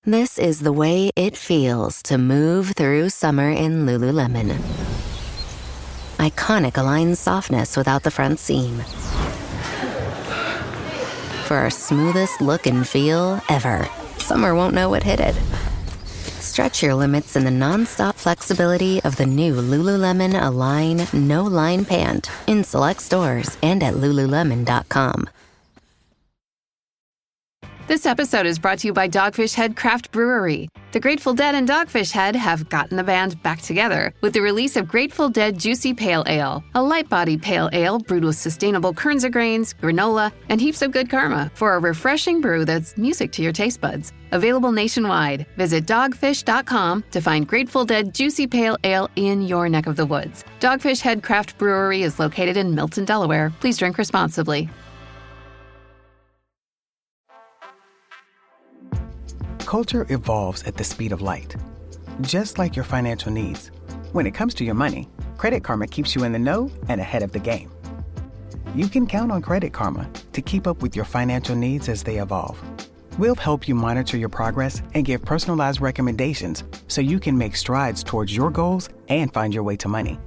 This is the way it feels to move through summer in Lululemon. Iconic Align softness without the front seam. For our smoothest look and feel ever, summer won't know what hit it. Stretch your limits in the non-stop flexibility of the new Lululemon Align No-Line Pant in select stores and at Lululemon.com. This episode is brought to you by Dogfish Head Craft Brewery. The Grateful Dead and Dogfish Head have gotten the band back together with the release of Grateful Dead Juicy Pale Ale, a light-bodied pale ale brewed with sustainable Kernza grains, granola, and heaps of good karma for a refreshing brew that's music to your taste buds. Available nationwide. Visit dogfish.com to find Grateful Dead Juicy Pale Ale in your neck of the woods. Dogfish Head Craft Brewery is located in Milton, Delaware. Please drink responsibly. Culture evolves at the speed of light, just like your financial needs. When it comes to your money, Credit Karma keeps you in the know and ahead of the game. You can count on Credit Karma to keep up with your financial needs as they evolve. We'll help you monitor your progress and give personalized recommendations so you can make strides towards your goals and find your way to money.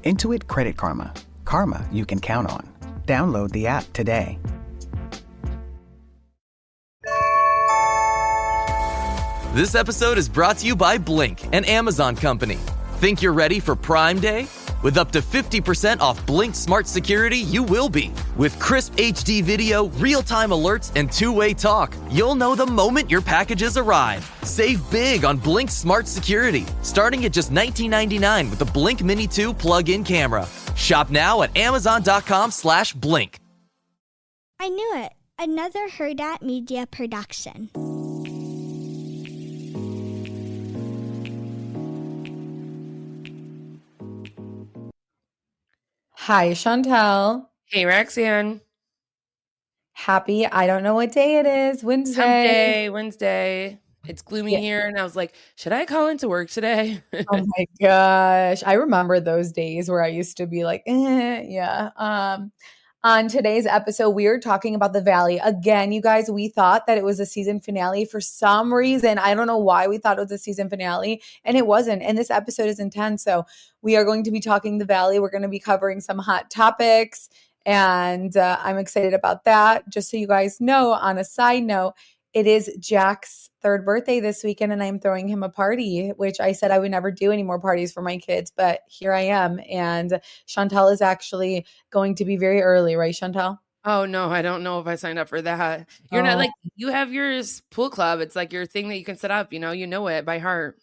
Intuit Credit Karma. Karma you can count on. Download the app today. This episode is brought to you by Blink, an Amazon company. Think you're ready for Prime Day? With up to 50% off Blink Smart Security, you will be. With crisp HD video, real-time alerts, and two-way talk, you'll know the moment your packages arrive. Save big on Blink Smart Security, starting at just $19.99 with the Blink Mini 2 plug-in camera. Shop now at amazon.com/blink. I knew it. Another Hurrdat Media production. Hi, Chantel. Hey, Roxanne. Happy, I don't know what day it is. Wednesday. It's gloomy here, and I was like, should I call into work today? Oh my gosh. I remember those days where I used to be like, yeah. On today's episode, we are talking about The Valley. Again, you guys, we thought that it was a season finale for some reason. I don't know why we thought it was a season finale, and it wasn't. And this episode is intense. So we are going to be talking The Valley. We're going to be covering some hot topics, and I'm excited about that. Just so you guys know, on a side note, it is Jack's third birthday this weekend, and I'm throwing him a party, which I said I would never do any more parties for my kids, but here I am. And Chantel is actually going to be very early, right, Chantel? Oh, no, I don't know if I signed up for that. You're not like, you have your pool club. It's like your thing that you can set up, you know it by heart.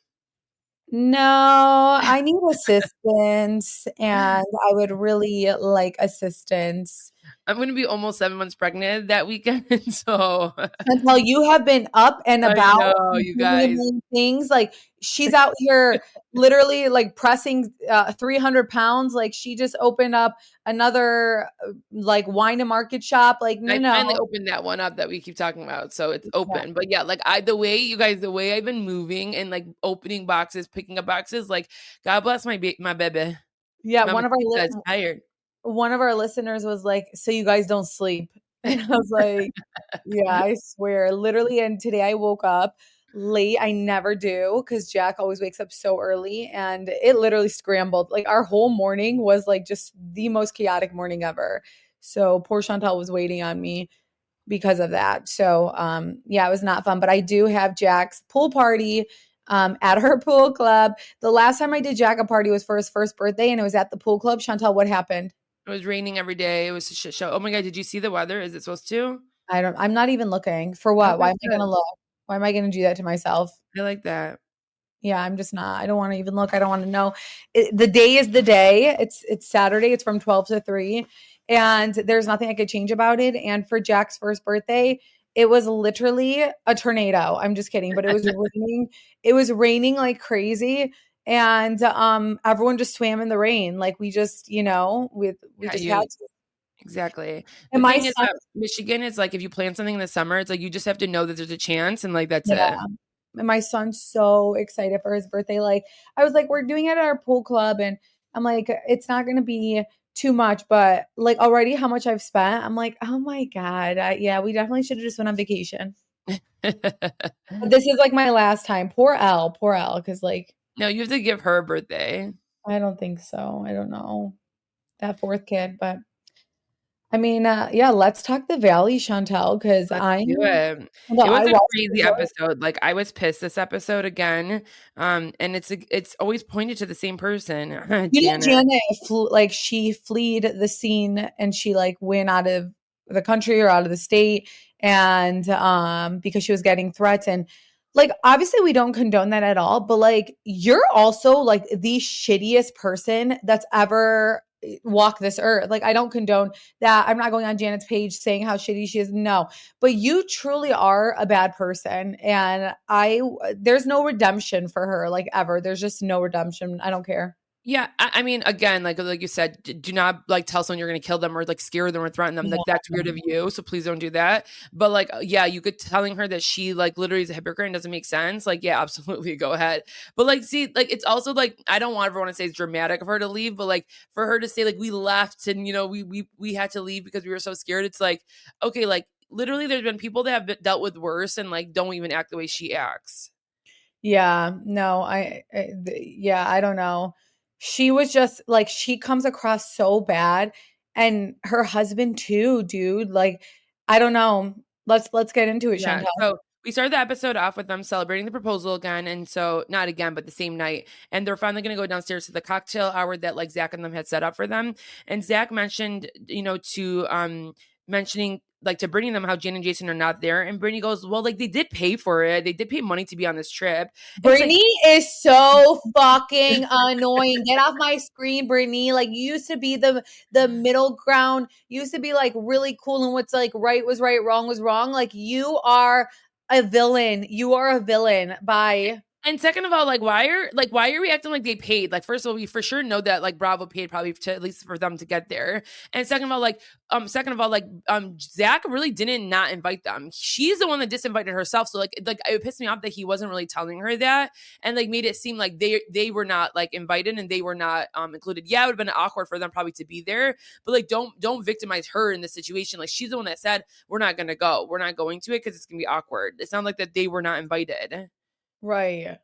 No, I need assistance, and I would really like assistance. I'm going to be almost 7 months pregnant that weekend, so. Chantel, you have been up and about. I know, you guys. Things like she's out here literally like pressing 300 pounds. Like she just opened up another like wine and market shop. Like I finally opened that one up that we keep talking about, so it's open. Yeah. But yeah, like the way I've been moving and like opening boxes, picking up boxes, like God bless my baby. Yeah, one of our listeners was like, so you guys don't sleep. And I was like, yeah, I swear. Literally, and today I woke up late. I never do because Jack always wakes up so early, and it literally scrambled. Like our whole morning was like just the most chaotic morning ever. So poor Chantel was waiting on me because of that. So yeah, it was not fun. But I do have Jack's pool party at her pool club. The last time I did Jack a party was for his first birthday, and it was at the pool club. Chantel, what happened? It was raining every day. It was a shit show. Oh my God, did you see the weather? Is it supposed to? I'm not even looking. For what? Why am I going to look? Why am I going to do that to myself? I like that. Yeah, I'm just not. I don't want to even look. I don't want to know. The day is the day. It's Saturday. It's from 12 to 3. And there's nothing I could change about it. And for Jack's first birthday, it was literally a tornado. I'm just kidding. But it was raining. It was raining like crazy. And everyone just swam in the rain. Like we just, we just had to. Exactly. And the thing is that Michigan is like, if you plan something in the summer, it's like you just have to know that there's a chance, and like that's it. And my son's so excited for his birthday. Like I was like, we're doing it at our pool club, and I'm like, it's not going to be too much, but like already how much I've spent, I'm like, oh my God, yeah, we definitely should have just went on vacation. This is like my last time. Poor Elle, because like No, you have to give her a birthday. I don't think so. I don't know that fourth kid, but I mean, yeah, let's talk the Valley, Chantel, because Let's I do it. well, It I was a watched the crazy show. episode. Like I was pissed this episode again. And it's always pointed to the same person, You know, Janet. Janet like she fled the scene and she like went out of the country or out of the state and because she was getting threats and like obviously we don't condone that at all, but like you're also like the shittiest person that's ever walked this earth. Like I don't condone that. I'm not going on Janet's page saying how shitty she is. No. But you truly are a bad person and there's no redemption for her like ever. There's just no redemption. I don't care. Yeah, I mean, again, like you said, do not like tell someone you're going to kill them or like scare them or threaten them. Like that's weird of you. So please don't do that. But like, yeah, you could telling her that she like literally is a hypocrite and doesn't make sense. Like, yeah, absolutely, go ahead. But like, see, like it's also like I don't want everyone to say it's dramatic of her to leave, but like for her to say like we left and we had to leave because we were so scared. It's like okay, like literally, there's been people that have dealt with worse and like don't even act the way she acts. Yeah, no, yeah, I don't know. She was just like she comes across so bad and her husband too, dude. Like I don't know. Let's get into it, Yeah. Chantal. So we started the episode off with them celebrating the proposal again. And so not again, but the same night. And they're finally going to go downstairs to the cocktail hour that like Zach and them had set up for them. And Zach mentioned, mentioning like to Brittany and them how Jan and Jason are not there. And Brittany goes, well, like they did pay for it. They did pay money to be on this trip. Brittany is so fucking annoying. Get off my screen, Brittany. Like you used to be the middle ground. You used to be like really cool and what's like right was right, wrong was wrong. Like you are a villain. You are a villain. Bye. And second of all, like why are we acting like they paid? Like first of all, we for sure know that like Bravo paid probably to at least for them to get there. And second of all, Zach really didn't not invite them. She's the one that disinvited herself. So like it pissed me off that he wasn't really telling her that and like made it seem like they were not like invited and they were not included. Yeah, it would have been awkward for them probably to be there, but like don't victimize her in this situation. Like she's the one that said we're not gonna go, we're not going to it because it's gonna be awkward. It sounded like that they were not invited. Right.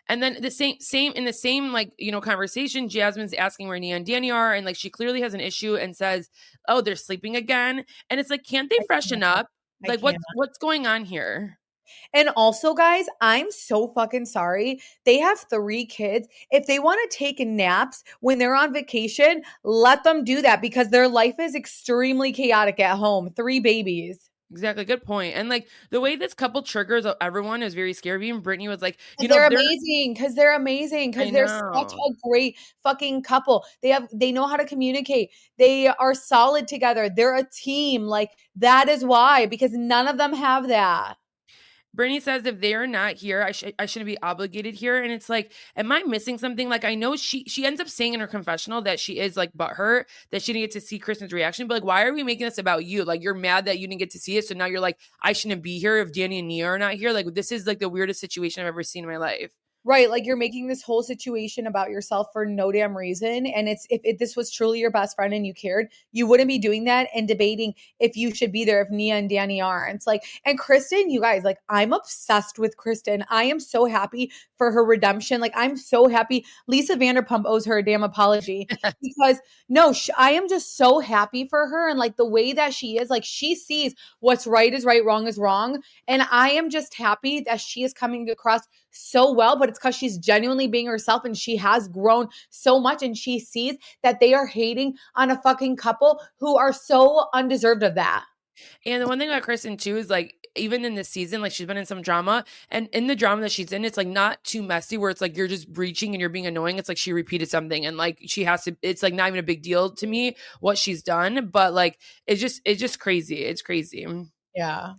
And then the same in the same like conversation, Jasmine's asking where Nia and Danny are, and like she clearly has an issue and says, "Oh, they're sleeping again." And it's like, can't they freshen up? Like what's going on here? And also, guys, I'm so fucking sorry. They have 3 kids. If they want to take naps when they're on vacation, let them do that because their life is extremely chaotic at home. 3 babies. Exactly. Good point. And like the way this couple triggers everyone is very scary. Even Brittany was like, They're amazing because they're amazing because they're such a great fucking couple. They know how to communicate. They are solid together. They're a team. Like that is why, because none of them have that. Brittany says if they're not here, I shouldn't be obligated here. And it's like, am I missing something? Like I know she ends up saying in her confessional that she is like butthurt that she didn't get to see Kristen's reaction. But like, why are we making this about you? Like you're mad that you didn't get to see it. So now you're like, I shouldn't be here if Danny and Nia are not here. Like this is like the weirdest situation I've ever seen in my life. Right. Like you're making this whole situation about yourself for no damn reason. And if this was truly your best friend and you cared, you wouldn't be doing that and debating if you should be there if Nia and Danny aren't. It's like, and Kristen, you guys, like I'm obsessed with Kristen. I am so happy for her redemption. Like I'm so happy. Lisa Vanderpump owes her a damn apology because no, I am just so happy for her. And like the way that she is, like she sees what's right is right, wrong is wrong. And I am just happy that she is coming across so well, but it's because she's genuinely being herself and she has grown so much and she sees that they are hating on a fucking couple who are so undeserved of that. And the one thing about Kristen too is like, even in this season, like she's been in some drama and in the drama that she's in, it's like not too messy where it's like you're just breaching and you're being annoying. It's like she repeated something and like she has to, it's like not even a big deal to me what she's done, but like, it's just crazy. It's crazy. Yeah.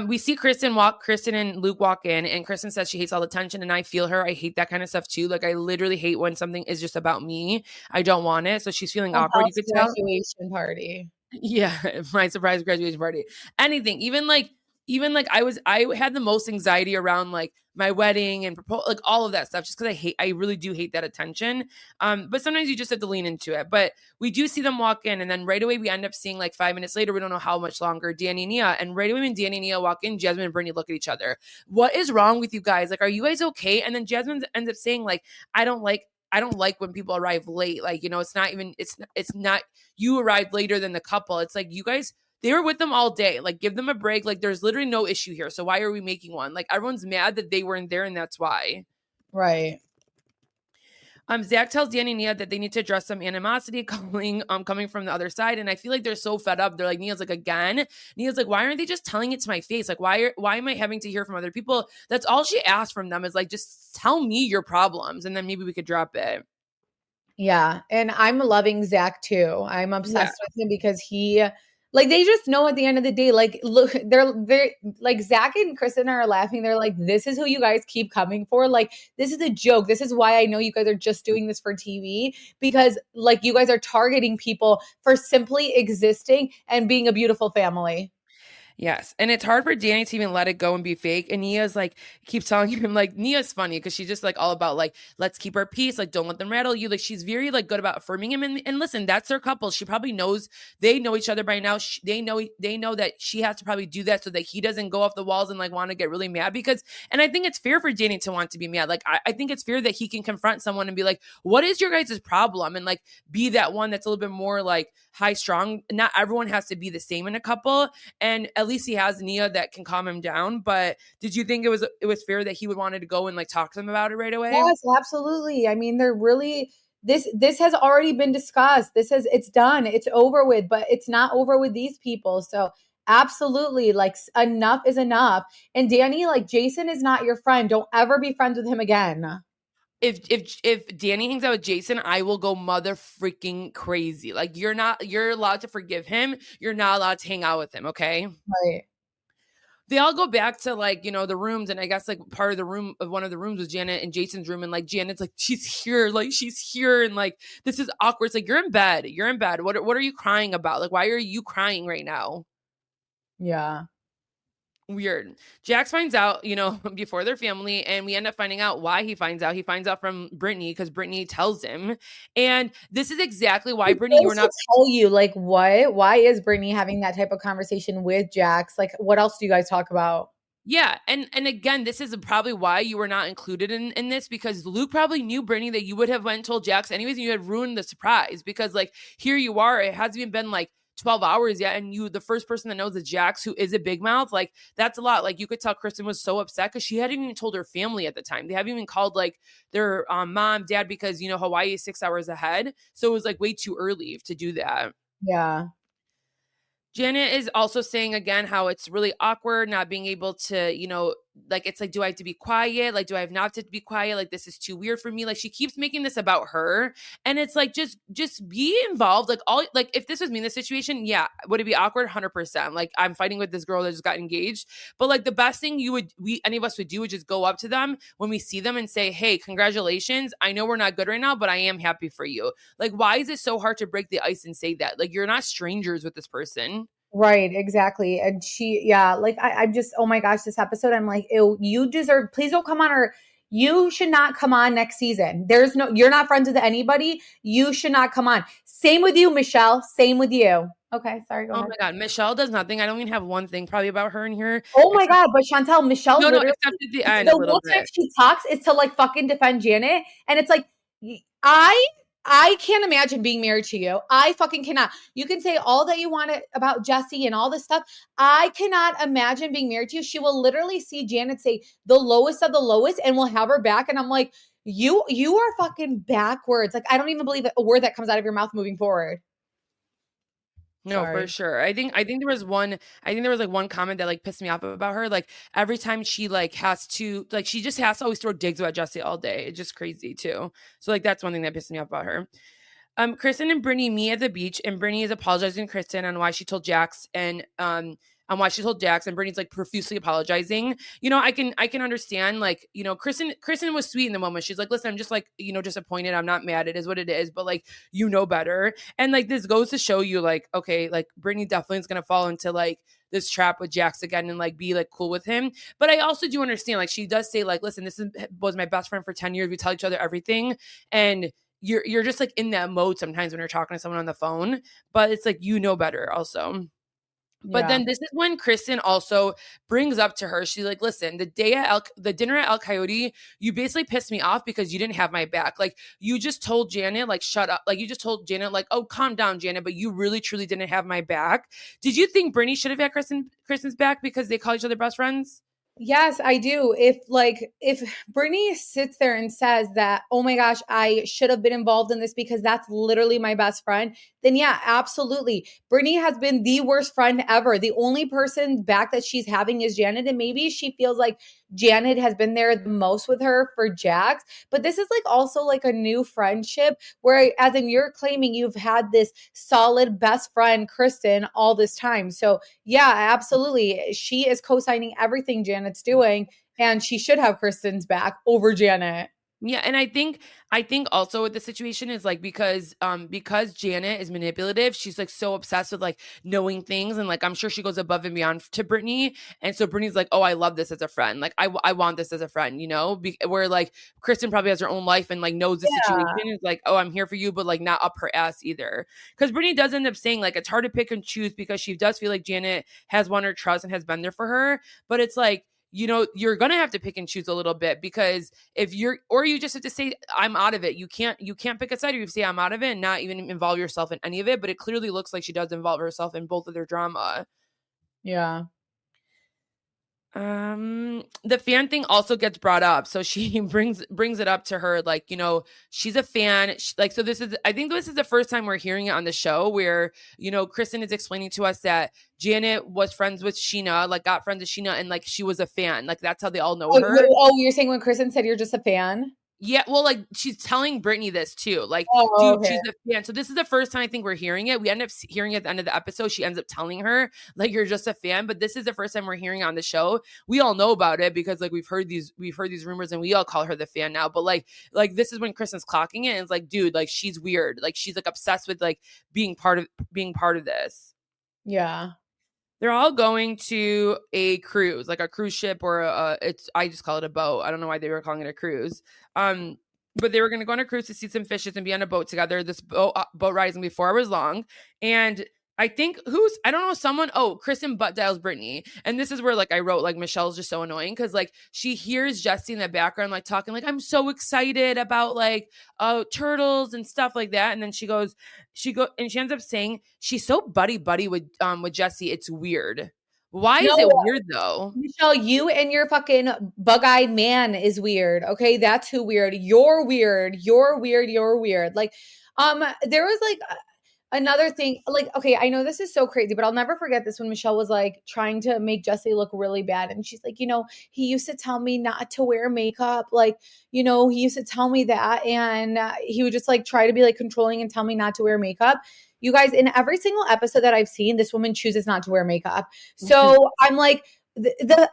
We see Kristen and Luke walk in and Kristen says she hates all the tension and I feel her. I hate that kind of stuff too. Like I literally hate when something is just about me. I don't want it. So she's feeling awkward. You could tell. Graduation party. Yeah. My surprise graduation party. Anything. Even like even like I had the most anxiety around like my wedding and like all of that stuff, just because I really do hate that attention. But sometimes you just have to lean into it. But we do see them walk in, and then right away we end up seeing like 5 minutes later, we don't know how much longer, Danny and Nia. And right away when Danny and Nia walk in, Jasmine and Brittany look at each other. What is wrong with you guys? Like, are you guys okay? And then Jasmine ends up saying like, I don't like when people arrive late. Like, it's not you arrived later than the couple. It's like, you guys, they were with them all day. Like, give them a break. Like, there's literally no issue here. So why are we making one? Like, everyone's mad that they weren't there, and that's why. Right. Zach tells Danny and Nia that they need to address some animosity coming from the other side. And I feel like they're so fed up. They're like, Nia's like, again? Nia's like, why aren't they just telling it to my face? Like, why am I having to hear from other people? That's all she asked from them, is like, just tell me your problems, and then maybe we could drop it. Yeah. And I'm loving Zach too. I'm obsessed with him because he, like, they just know at the end of the day, like, look, they're like, Zach and Kristen are laughing. They're like, this is who you guys keep coming for. Like, this is a joke. This is why I know you guys are just doing this for TV, because like you guys are targeting people for simply existing and being a beautiful family. Yes. And it's hard for Danny to even let it go and be fake. And Nia's like, keeps telling him, like, Nia's funny because she's just like all about like, let's keep our peace. Like, don't let them rattle you. Like, she's very like good about affirming him. And listen, that's their couple. She probably knows, they know each other by now. They know that she has to probably do that so that he doesn't go off the walls and like want to get really mad, and I think it's fair for Danny to want to be mad. Like, I think it's fair that he can confront someone and be like, what is your guys' problem? And like, be that one that's a little bit more like high strong. Not everyone has to be the same in a couple. And at least he has Nia that can calm him down. But did you think it was fair that he would wanted to go and like talk to them about it right away? Yes, absolutely. I mean, they're really, this has already been discussed. It's done. It's over with, but it's not over with these people. So absolutely, like, enough is enough. And Danny, like, Jason is not your friend. Don't ever be friends with him again. If Danny hangs out with Jason, I will go mother freaking crazy. Like, you're allowed to forgive him. You're not allowed to hang out with him. Okay. Right. They all go back to like, the rooms. And I guess like part of one of the rooms was Janet and Jason's room. And like, Janet's like, she's here. And like, this is awkward. It's like, you're in bed. What are you crying about? Like, why are you crying right now? Yeah. Weird. Jax finds out, before their family, and we end up finding out why he finds out. He finds out from Brittany because Brittany tells him. And this is exactly why, Brittany, you were not tell you like what? Why is Brittany having that type of conversation with Jax? Like, what else do you guys talk about? Yeah. And again, this is probably why you were not included in this, because Luke probably knew, Brittany, that you would have went and told Jax anyways, and you had ruined the surprise, because like, here you are, it hasn't even been like 12 hours yet, and the first person that knows is Jax, who is a big mouth. Like, that's a lot. Like, you could tell Kristen was so upset because she hadn't even told her family at the time. They haven't even called like their mom, dad, because Hawaii is 6 hours ahead, so it was like way too early to do that. Yeah. Janet is also saying again how it's really awkward not being able to, like, it's like, do I have to be quiet? Like, do I have not to be quiet? Like, this is too weird for me. Like, she keeps making this about her. And it's like, just be involved. Like, if this was me in this situation, yeah, would it be awkward? 100%. Like, I'm fighting with this girl that just got engaged. But like, the best thing any of us would do would just go up to them when we see them and say, hey, congratulations. I know we're not good right now, but I am happy for you. Like, why is it so hard to break the ice and say that? Like, you're not strangers with this person. Right, exactly. And like, I'm just, oh my gosh, this episode, I'm like, ew, you deserve, please don't come on, or you should not come on next season. You're not friends with anybody. You should not come on. Same with you, Michelle. Same with you. Okay, sorry, go ahead. Oh my God, Michelle does nothing. I don't even have one thing probably about her in here. Oh my God, but Chantel, Michelle, no, except at the end a little bit. She talks is to like fucking defend Janet. And it's like, I can't imagine being married to you. I fucking cannot. You can say all that you want about Jesse and all this stuff. I cannot imagine being married to you. She will literally see Janet say the lowest of the lowest and we'll have her back. And I'm like, you are fucking backwards. Like, I don't even believe a word that comes out of your mouth moving forward. No, sorry. For sure. I think there was one comment that like pissed me off about her. Like, every time she like has to, like, she just has to always throw digs about Jesse all day. It's just crazy too. So like, that's one thing that pissed me off about her. Kristen and Brittany meet at the beach, and Brittany is apologizing to Kristen on why she told Jax and on why she told Jax, and Brittany's like profusely apologizing. You know, I can understand, like, you know, Kristen was sweet in the moment. She's like, listen, I'm just like, you know, disappointed. I'm not mad. It is what it is. But like, you know better. And like, this goes to show you, like, okay, like Brittany definitely is gonna fall into like this trap with Jax again and like be like cool with him. But I also do understand, like, she does say like, listen, was my best friend for 10 years. We tell each other everything. And you're just like in that mode sometimes when you're talking to someone on the phone, but it's like, you know better also. But then this is when Kristen also brings up to her, she's like, listen, the dinner at El Coyote, you basically pissed me off because you didn't have my back. Like, you just told Janet, like, shut up. Like, you just told Janet, like, oh, calm down, Janet, but you really, truly didn't have my back. Did you think Brittany should have had Kristen's back because they call each other best friends? Yes, I do. If Brittany sits there and says that, oh my gosh, I should have been involved in this because that's literally my best friend, then yeah, absolutely. Brittany has been the worst friend ever. The only person back that she's having is Janet, and maybe she feels like Janet has been there the most with her for Jax. But this is like also like a new friendship where, as in, you're claiming you've had this solid best friend, Kristen, all this time. So yeah, absolutely. She is co-signing everything Janet's doing, and she should have Kristen's back over Janet. Yeah, and I think also with the situation is like, because Janet is manipulative, she's like so obsessed with like knowing things, and like I'm sure she goes above and beyond to Brittany, and so Brittany's like, oh, I love this as a friend, like I want this as a friend, you know, where like Kristen probably has her own life and like knows the situation, is like, oh, I'm here for you, but like not up her ass either, because Brittany does end up saying like it's hard to pick and choose because she does feel like Janet has won her trust and has been there for her, but it's like, you know, you're going to have to pick and choose a little bit, because or you just have to say, I'm out of it. You can't pick a side, or you say I'm out of it and not even involve yourself in any of it. But it clearly looks like she does involve herself in both of their drama. Yeah. The fan thing also gets brought up. So she brings it up to her, like, you know, she's a fan. I think this is the first time we're hearing it on the show where, you know, Kristen is explaining to us that Janet was friends with Sheena, like got friends with Sheena, and like she was a fan. Like that's how they all know her. Oh, you're saying when Kristen said you're just a fan? Yeah, well, like she's telling Brittany this too. Like, dude, okay. She's a fan. So this is the first time I think we're hearing it. We end up hearing it at the end of the episode. She ends up telling her, like, you're just a fan. But this is the first time we're hearing it on the show. We all know about it because like we've heard these rumors, and we all call her the fan now. But like this is when Kristen's clocking it, and it's like, dude, like she's weird. Like she's like obsessed with like being part of this. Yeah. They're all going to a cruise, like a cruise ship, or I just call it a boat. I don't know why they were calling it a cruise. But they were going to go on a cruise to see some fishes and be on a boat together. This boat ride is going to be 4 hours long. And I think Kristen butt dials Brittany. And this is where like I wrote, like, Michelle's just so annoying because like she hears Jesse in the background like talking like, I'm so excited about like turtles and stuff like that. And then she ends up saying she's so buddy with Jesse. It's weird. Why is it weird though? Michelle, you and your fucking bug-eyed man is weird. Okay, that's who weird. You're weird. You're weird. You're weird. Like, there was like another thing, like, okay, I know this is so crazy, but I'll never forget this when Michelle was like trying to make Jesse look really bad. And she's like, you know, he used to tell me not to wear makeup. Like, you know, he used to tell me that. And he would just like try to be like controlling and tell me not to wear makeup. You guys, in every single episode that I've seen, this woman chooses not to wear makeup. So I'm like,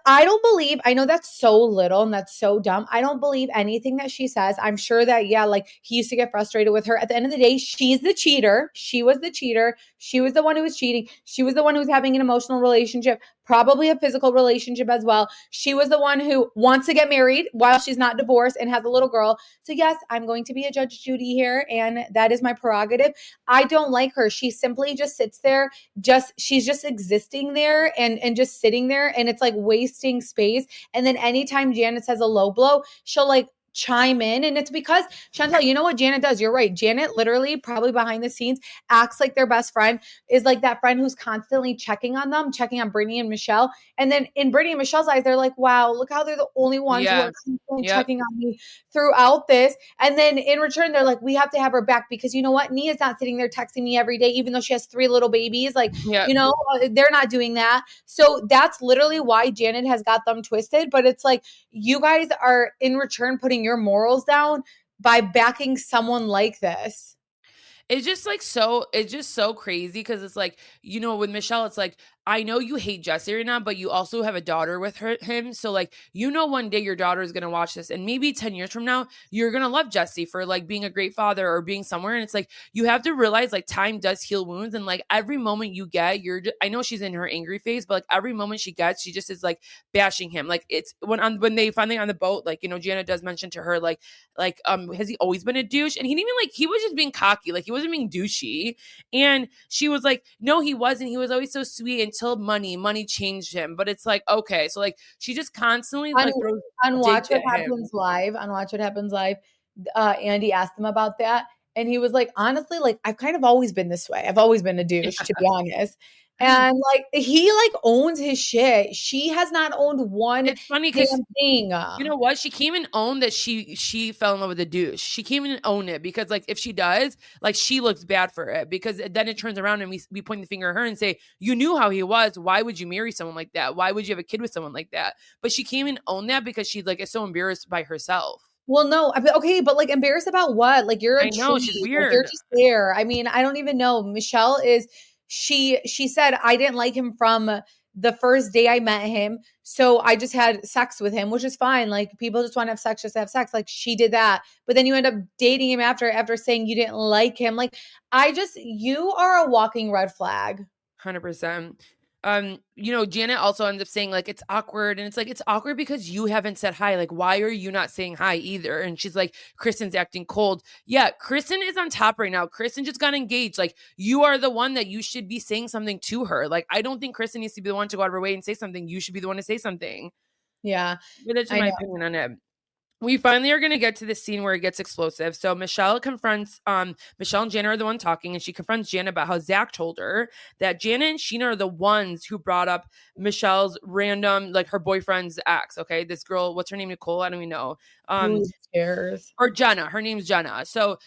I don't believe, I know that's so little and that's so dumb. I don't believe anything that she says. I'm sure that, yeah, like he used to get frustrated with her. At the end of the day, she's the cheater. She was the cheater. She was the one who was cheating. She was the one who was having an emotional relationship, probably a physical relationship as well. She was the one who wants to get married while she's not divorced and has a little girl. So yes, I'm going to be a Judge Judy here, and that is my prerogative. I don't like her. She simply just sits there, she's just existing there and just sitting there, and it's like wasting space. And then anytime Janet says a low blow, she'll like chime in. And it's because, Chantal, you know what Janet does? You're right. Janet literally, probably behind the scenes, acts like their best friend, is like that friend who's constantly checking on them, checking on Brittany and Michelle. And then in Brittany and Michelle's eyes, they're like, wow, look how they're the only ones who are constantly checking on me throughout this. And then in return, they're like, we have to have her back because you know what? Nia's not sitting there texting me every day, even though she has 3 little babies. Like, you know, they're not doing that. So that's literally why Janet has got them twisted. But it's like, you guys are in return putting your morals down by backing someone like this. It's just so crazy because it's like, you know, with Michelle, it's like, I know you hate Jesse right now, but you also have a daughter with him. So like, one day your daughter is going to watch this and maybe 10 years from now, you're going to love Jesse for like being a great father or being somewhere. And it's like, you have to realize like time does heal wounds. And like every moment you get, I know she's in her angry phase, but like every moment she gets, she just is like bashing him. Like it's when they finally on the boat, like, Janet does mention to her, has he always been a douche? And he didn't even he was just being cocky. Like he wasn't being douchey. And she was like, no, he wasn't. He was always so sweet until money changed him. But it's like, okay. So like, she just constantly throws on Watch What Happens Live, Andy asked him about that. And he was like, honestly, like I've kind of always been this way. I've always been a douche, to be honest. And like he like owns his shit. She has not owned one It's funny because thing. You know what? She came and owned that she fell in love with a douche. She came in and owned it because like if she does, like she looks bad for it because then it turns around and we point the finger at her and say, you knew how he was. Why would you marry someone like that? Why would you have a kid with someone like that? But she came and owned that because she like is so embarrassed by herself. Well, no, okay, but like embarrassed about what? Like you're I know, she's weird. Like, you're just there. I mean, I don't even know. Michelle is she said I didn't like him from the first day I met him. So I just had sex with him, which is fine. Like people just want to have sex, just to have sex. Like she did that. But then you end up dating him after saying you didn't like him. Like you are a walking red flag. 100%. Janet also ends up saying like it's awkward, and it's like it's awkward because you haven't said hi. Like, why are you not saying hi either? And she's like, Kristen's acting cold. Yeah, Kristen is on top right now. Kristen just got engaged. Like, you are the one that you should be saying something to her. Like, I don't think Kristen needs to be the one to go out of her way and say something. You should be the one to say something. Yeah, but that's my opinion on it. We finally are going to get to the scene where it gets explosive. So Michelle confronts, Michelle and Janet are the one talking, and she confronts Janet about how Zach told her that Janet and Sheena are the ones who brought up Michelle's random, like her boyfriend's ex. Okay. This girl, what's her name? Nicole? I don't even know. Who cares? Or Jenna. Her name's Jenna. So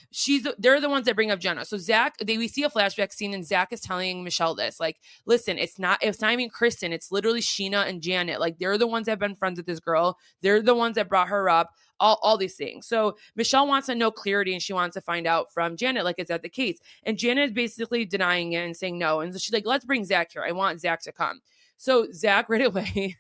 they're the ones that bring up Jenna. So Zach, we see a flashback scene and Zach is telling Michelle this, like, listen, it's not even Kristen. It's literally Sheena and Janet. Like they're the ones that have been friends with this girl. They're the ones that brought her up. All these things. So Michelle wants to know clarity and she wants to find out from Janet, like, is that the case? And Janet is basically denying it and saying no. And so she's like, let's bring Zach here. I want Zach to come. So Zach right away,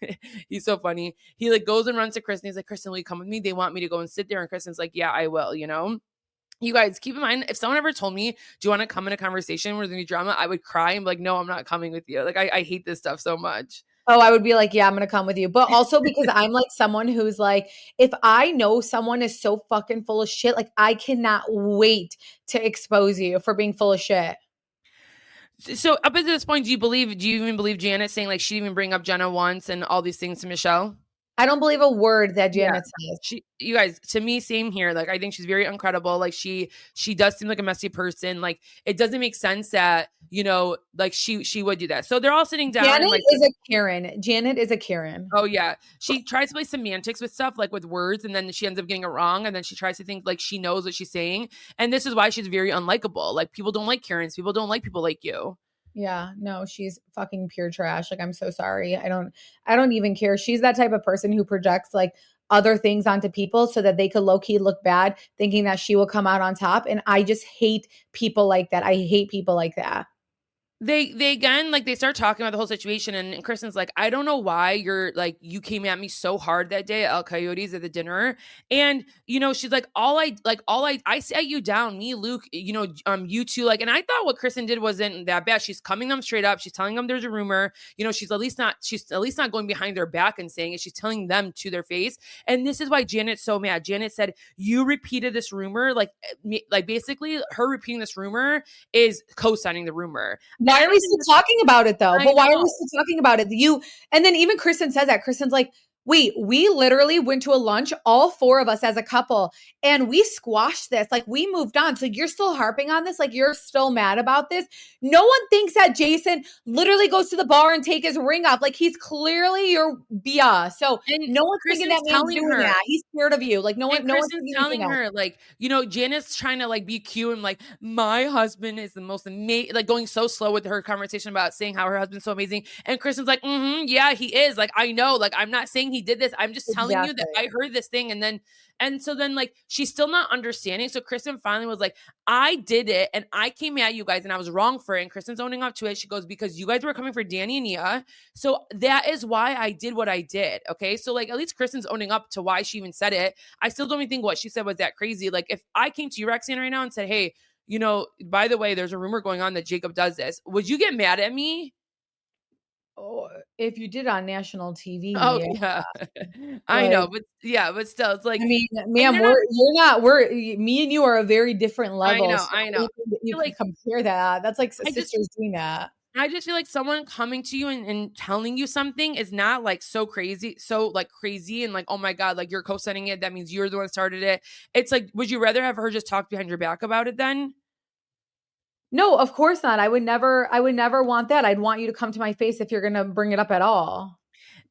he's so funny. He like goes and runs to Kristen. He's like, Kristen, will you come with me? They want me to go and sit there. And Kristen's like, yeah, I will, You guys keep in mind, if someone ever told me, do you want to come in a conversation where there's any drama? I would cry and be like, no, I'm not coming with you. Like, I hate this stuff so much. Oh, I would be like, yeah, I'm going to come with you. But also because I'm like someone who's like, if I know someone is so fucking full of shit, like I cannot wait to expose you for being full of shit. So up at this point, do you even believe Janet saying like she didn't even bring up Jenna once and all these things to Michelle? I don't believe a word that Janet says. You guys, to me, same here. Like, I think she's very incredible. Like, she does seem like a messy person. Like, it doesn't make sense that, like she would do that. So they're all sitting down. Janet and, is a Karen. Janet is a Karen. Oh, yeah. She tries to play semantics with stuff, like with words, and then she ends up getting it wrong. And then she tries to think like she knows what she's saying. And this is why she's very unlikable. Like, people don't like Karens. People don't like people like you. Yeah, no, she's fucking pure trash. Like, I'm so sorry. I don't even care. She's that type of person who projects like other things onto people so that they could low-key look bad, thinking that she will come out on top. And I just hate people like that. I hate people like that. They again, like, they start talking about the whole situation, and Kristen's like, I don't know why you came at me so hard that day at El Coyote's at the dinner. And, she's like, I sat you down, me, Luke, you two, like, and I thought what Kristen did wasn't that bad. She's coming them straight up. She's telling them there's a rumor, she's at least not going behind their back and saying it. She's telling them to their face. And this is why Janet's so mad. Janet said, you repeated this rumor. Like basically her repeating this rumor is co-signing the rumor. Why are we still talking about it though? But why are we still talking about it? And then even Kristen says that. Kristen's like, wait, we literally went to a lunch, all four of us as a couple, and we squashed this. Like, we moved on. So you're still harping on this? Like, you're still mad about this? No one thinks that Jason literally goes to the bar and take his ring off. Like, he's clearly your Bia. So no one's thinking that man's doing that. He's scared of you. Like, no one's telling her, like, Janet's trying to like be cute and like, my husband is the most amazing, like going so slow with her conversation about saying how her husband's so amazing. And Kristen's like, yeah, he is. Like, I know, like, I'm not saying he did this. I'm just telling you that I heard this thing. And so then like, she's still not understanding. So Kristen finally was like, I did it and I came at you guys and I was wrong for it. And Kristen's owning up to it. She goes, because you guys were coming for Danny and Nia. So that is why I did what I did. Okay. So like, at least Kristen's owning up to why she even said it. I still don't even think what she said was that crazy. Like if I came to you, Roxanne, right now and said, hey, you know, by the way, there's a rumor going on that Jacob does this. Would you get mad at me? Oh, if you did on national TV, Oh yeah, I know, but still, it's like, I mean, ma'am, we're me and you are a very different level. I know. You can compare that. That's like sisters doing that. I just feel like someone coming to you and telling you something is not like so crazy and like, oh my God, like you're co-signing it. That means you're the one that started it. It's like, would you rather have her just talk behind your back about it then? No, of course not. I would never want that. I'd want you to come to my face if you're going to bring it up at all.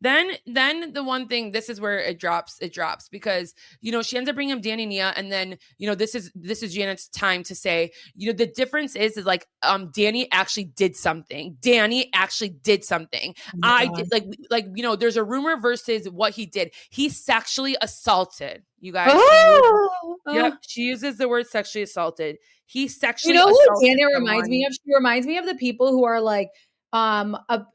Then the one thing, this is where it drops because, you know, she ends up bringing up Danny and Nia. And then, you know, this is Janet's time to say, you know, the difference is like, Danny actually did something. I did like, you know, there's a rumor versus what he did. He sexually assaulted you guys. Yep. She uses the word sexually assaulted. He sexually assaulted. You know who Janet reminds me of? She reminds me of the people who are like,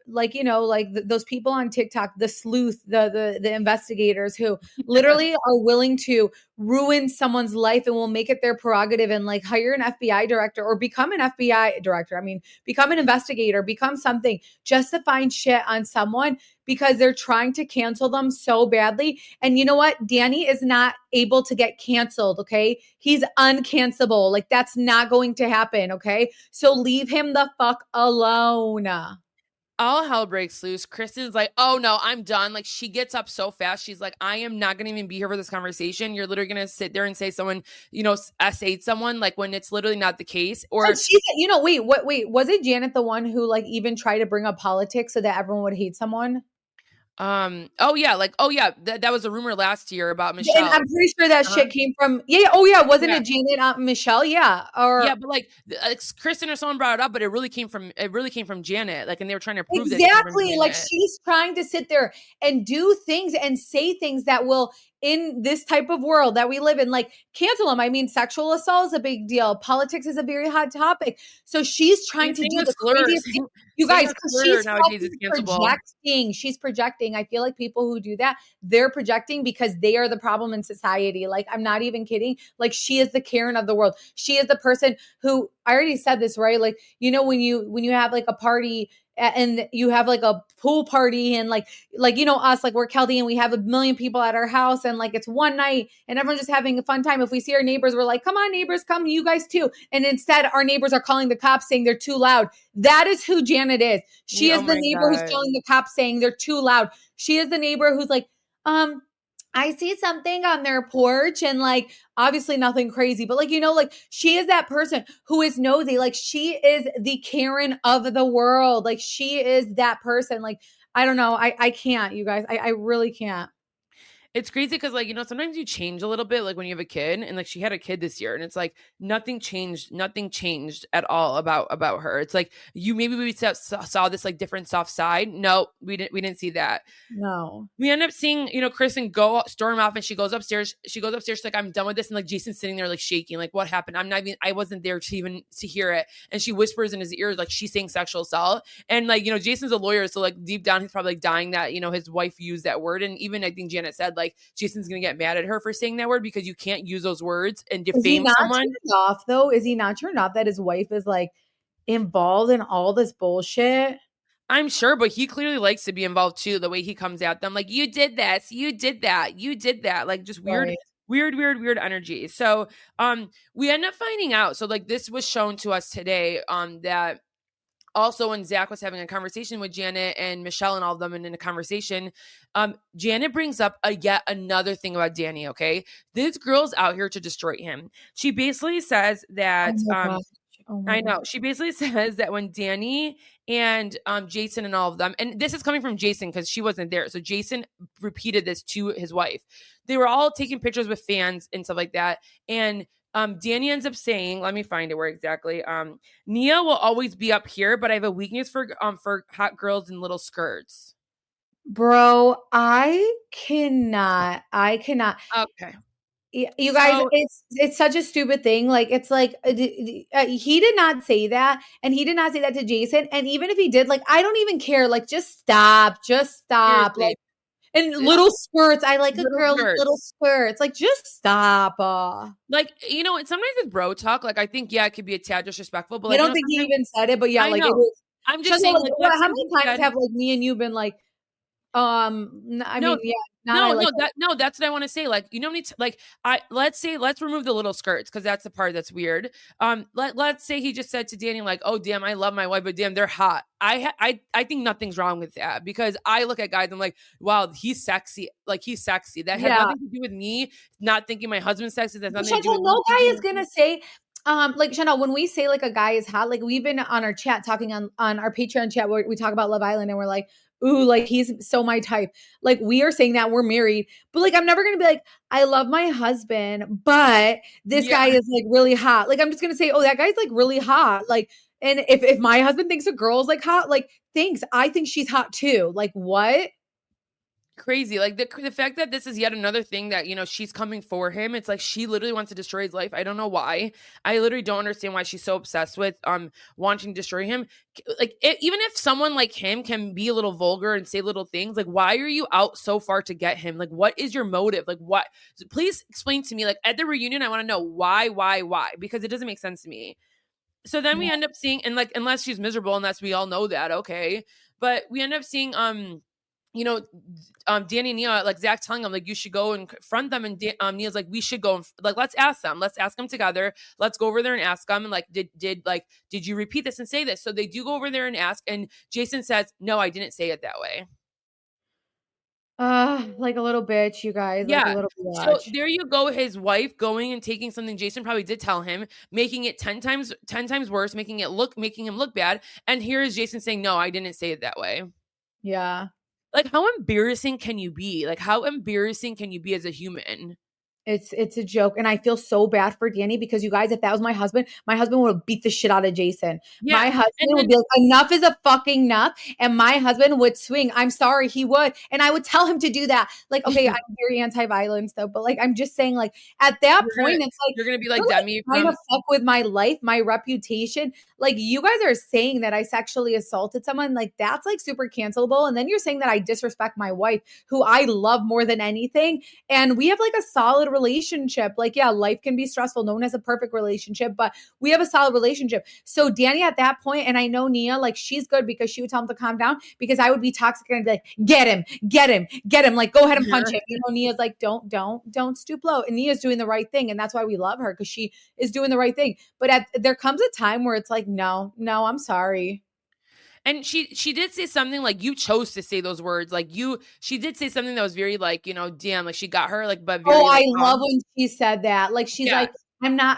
like, you know, like those people on TikTok, the sleuth, the investigators who literally are willing to ruin someone's life and will make it their prerogative and like hire an FBI director or become an FBI director. I mean, become an investigator, become something just to find shit on someone because they're trying to cancel them so badly. And you know what? Danny is not able to get canceled. Okay. He's uncancelable. Like that's not going to happen. Okay. So leave him the fuck alone. All hell breaks loose. Kristen's like, oh no, I'm done. Like she gets up so fast. She's like, I am not going to even be here for this conversation. You're literally going to sit there and say someone, you know, essayed someone like when it's literally not the case. Or she, you know, wait, was it Janet the one who like even tried to bring up politics so that everyone would hate someone? That was a rumor last year about Michelle. And I'm pretty sure that shit came from wasn't it Janet, Michelle? But like Kristen or someone brought it up, but it really came from Janet. Like, and they were trying to prove exactly like she's trying to sit there and do things and say things that will, in this type of world that we live in, like cancel them. I mean, sexual assault is a big deal. Politics is a very hot topic. So she's trying to do the craziest thing. You guys, she's projecting. I feel like people who do that, they're projecting because they are the problem in society. Like, I'm not even kidding. Like, she is the Karen of the world. She is the person who, I already said this, right? Like, you know, when you have like a party and you have like a pool party and like, you know, us, like we're Kelly and we have 1 million people at our house and like it's one night and everyone's just having a fun time. If we see our neighbors, we're like, come on neighbors, come, you guys too. And instead our neighbors are calling the cops saying they're too loud. That is who Janet is. She is the neighbor who's calling the cops saying they're too loud. She is the neighbor who's like, I see something on their porch and like, obviously nothing crazy, but like, you know, like she is that person who is nosy. Like she is the Karen of the world. Like she is that person. Like, I don't know. I can't, you guys, I really can't. It's crazy because, like, you know, sometimes you change a little bit, like when you have a kid, and like she had a kid this year, and it's like nothing changed at all about her. It's like we saw this like different soft side. No, we didn't see that. No, we end up seeing, you know, Kristen storm off, and she goes upstairs. She's like, I'm done with this, and like Jason's sitting there like shaking, like what happened? I wasn't there to hear it, and she whispers in his ears like she's saying sexual assault, and like, you know, Jason's a lawyer, so like deep down he's probably like dying that, you know, his wife used that word, and even I think Janet said like Jason's gonna get mad at her for saying that word because you can't use those words and defame someone. Is he not turned off that his wife is like involved in all this bullshit? I'm sure, but he clearly likes to be involved too. The way he comes at them, like, you did this, you did that, you did that, like just weird, weird energy. So we end up finding out. So like this was shown to us today that also when Zach was having a conversation with Janet and Michelle and all of them, and in a conversation, Janet brings up yet another thing about Danny, okay? This girl's out here to destroy him. She basically says that, I know. She basically says that when Danny and Jason and all of them, and this is coming from Jason because she wasn't there. So Jason repeated this to his wife. They were all taking pictures with fans and stuff like that. And Danny ends up saying, let me find it where exactly. Nia will always be up here, but I have a weakness for hot girls in little skirts. Bro, I cannot. Okay. You guys, So it's such a stupid thing. Like it's like he did not say that, and he did not say that to Jason. And even if he did, like I don't even care. Like just stop, seriously, Like and it- little skirts. I like a little girl with hurt. little skirts. Like just stop. Like, sometimes with bro talk, like I think, yeah, it could be a tad disrespectful, but I like, don't think he sometimes even said it, but yeah, I like it know. was. I'm just Chantal, saying, like, like, last how time many he times said have like me and you been like, I no, mean, yeah, not I no, like. that's what I want to say. Like, like let's remove the little skirts because that's the part that's weird. Let's say he just said to Danny like, "Oh damn, I love my wife, but damn, they're hot." I think nothing's wrong with that because I look at guys, I'm like, wow, he's sexy. Like he's sexy. That has Yeah, nothing to do with me not thinking my husband's sexy. That's nothing to do Chantal, with me no guy is thinking. gonna say, like Chantal, when we say like a guy is hot, like we've been on our chat talking on our Patreon chat where we talk about Love Island, and we're like, ooh, like he's so my type. Like we are saying that we're married, but like I'm never gonna be like, I love my husband, but this Yeah, guy is like really hot. Like I'm just gonna say, oh, that guy's like really hot. Like, and if my husband thinks a girl's like hot, like thanks, I think she's hot too. Like what? crazy. Like the fact that this is yet another thing that she's coming for him. It's like she literally wants to destroy his life. I don't know why. I literally don't understand why she's so obsessed with wanting to destroy him. Like even if someone like him can be a little vulgar and say little things, like why are you out so far to get him? Like what is your motive? Like what? Please explain to me. Like at the reunion, I want to know why? Because it doesn't make sense to me. So then we end up seeing, and like unless she's miserable, unless we all know that, okay. But we end up seeing you know, Danny and Nia, like Zach telling them, like, you should go and confront them. And Nia's like, we should go and like, let's ask them. Let's ask them together. Let's go over there and ask them. And like, did you repeat this and say this? So they do go over there and ask. And Jason says, no, I didn't say it that way. Like a little bitch, you guys, like a Yeah. little So bitch. there you go. His wife going and taking something Jason probably did tell him, making it 10 times worse, making him look bad. And here is Jason saying, no, I didn't say it that way. Yeah. Like, how embarrassing can you be? Like, how embarrassing can you be as a human? It's a joke. And I feel so bad for Danny because you guys, if that was my husband would have beat the shit out of Jason. Yeah. My husband And would then, be like, enough is a fucking enough. And my husband would swing. I'm sorry, he would. And I would tell him to do that. Like, okay, I'm very anti-violence though, but like I'm just saying, like, at that point, it's like you're gonna be you're like like Demi trying from to fuck with my life, my reputation. Like you guys are saying that I sexually assaulted someone, like that's like super cancelable. And then you're saying that I disrespect my wife, who I love more than anything. And we have like a solid relationship. Like, yeah, life can be stressful. No one has a perfect relationship, but we have a solid relationship. So Danny at that point, and I know Nia, like she's good because she would tell him to calm down because I would be toxic and I'd be like, get him. Like, go ahead and punch him. You know, Nia's like, don't stoop low. And Nia's doing the right thing. And that's why we love her because she is doing the right thing. But there comes a time where it's like, no, I'm sorry. and she did say something like you chose to say those words. Like she did say something that was very like, damn, like she got her, like, but very Oh, I like love when she said that. Like, she's yeah. like,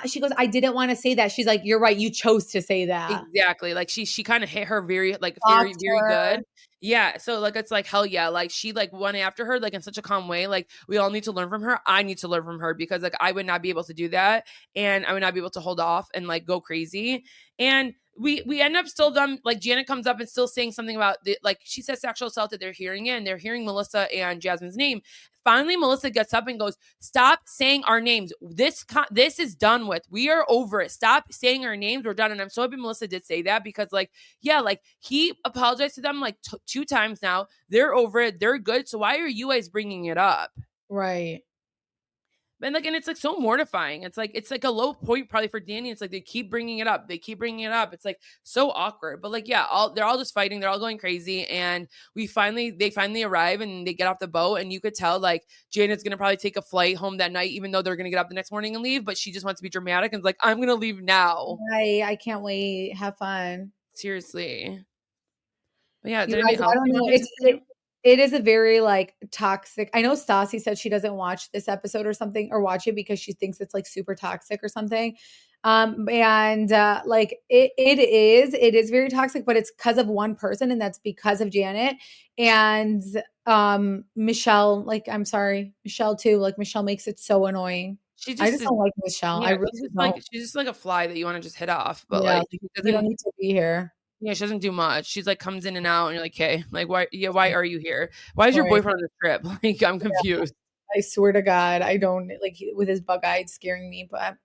she goes, I didn't want to say that. She's like, you're right. You chose to say that. Exactly. Like she kind of hit her very like very Talked very her. good. Yeah. So like it's like hell yeah. Like she like went after her like in such a calm way. Like we all need to learn from her. I need to learn from her because like I would not be able to do that, and I would not be able to hold off and like go crazy. And we end up still done. Like Janet comes up and still saying something about like she says sexual assault that they're hearing it, and they're hearing Melissa and Jasmine's name. Finally, Melissa gets up and goes, "Stop saying our names. This is done with. We are over it. Stop saying our names. We're done." And I'm so happy Melissa did say that because, like, yeah, like he apologized to them like 2 times now. They're over it. They're good. So why are you guys bringing it up? Right. And like, and it's like so mortifying. It's like a low point probably for Danny. It's like they keep bringing it up. It's like so awkward. But like, yeah, they're all just fighting. They're all going crazy. And they finally arrive and they get off the boat. And you could tell like Janet's gonna probably take a flight home that night, even though they're gonna get up the next morning and leave. But she just wants to be dramatic and is like, I'm gonna leave now. I can't wait. Have fun. Seriously. But yeah, You did guys, anything else I don't you know. wanted to say? It is a very like toxic. I know Stassi said she doesn't watch this episode or something or watch it because she thinks it's like super toxic or something. And like it is very toxic, but it's because of one person, and that's because of Janet and Michelle. Like, I'm sorry, Michelle too. Like Michelle makes it so annoying. I just don't like Michelle. Yeah, I really don't. she's just like a fly that you want to just hit off. But Yeah, like you don't need to be here. Yeah, she doesn't do much. She's like comes in and out, and you're like, "Okay, like why? Yeah, why are you here? Why is your Right. boyfriend on this trip? Like, I'm confused." I swear to God, I don't like with his bug eyes scaring me. But